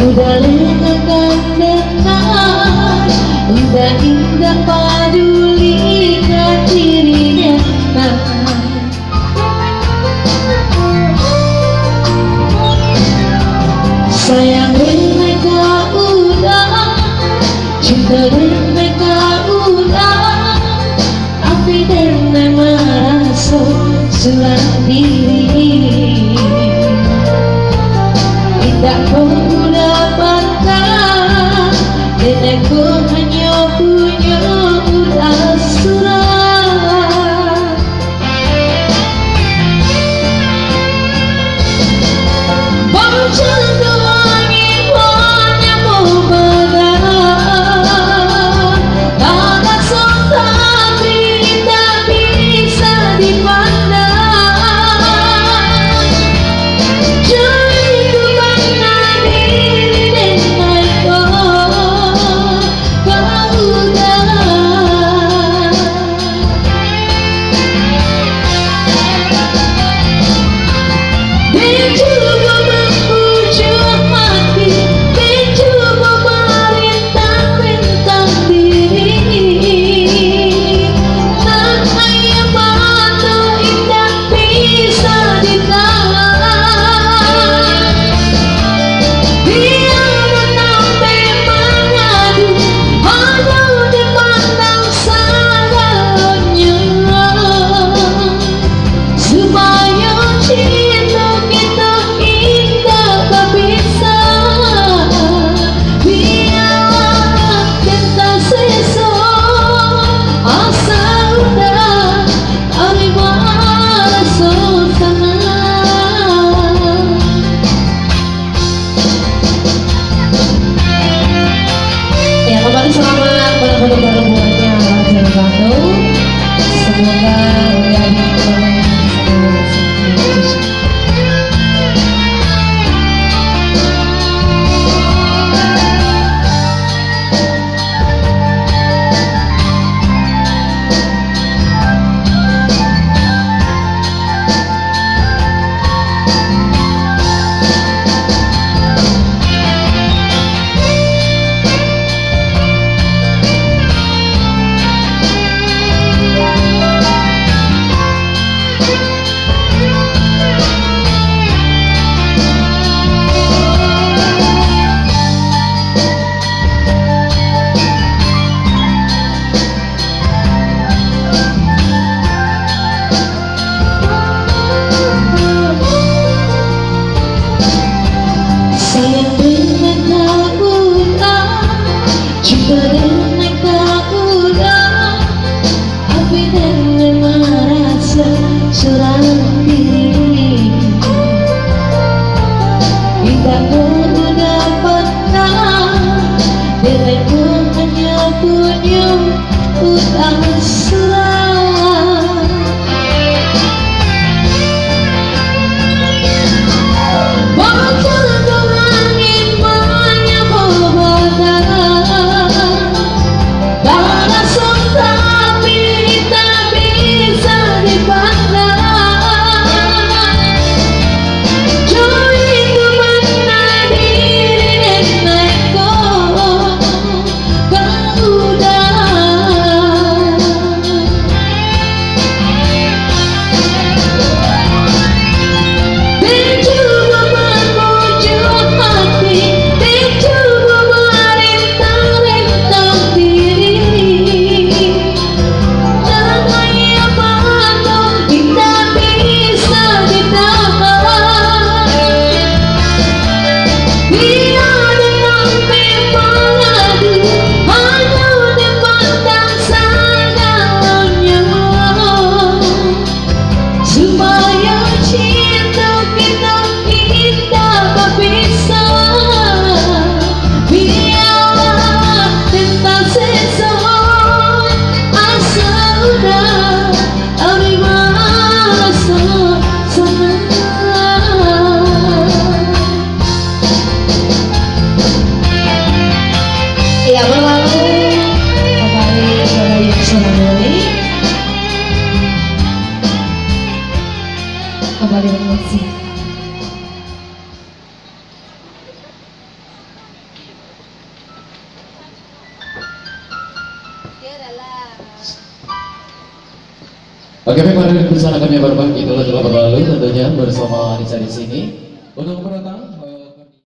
Udah lengkapkan dengan udah indah padulikan dirinya. Sayang mereka udah, cinta mereka udah, tapi dengan merasa surat diri tidak kau dapatkan, dan aku hanya punya udah surat. Baca doangin hanya mau badan, tak asal tapi tak bisa dipandang. kembali bermusik. Oke, baik, mari bersama kami berbagi dulu lalu tentunya bersama Anissa di sini untuk berdatang.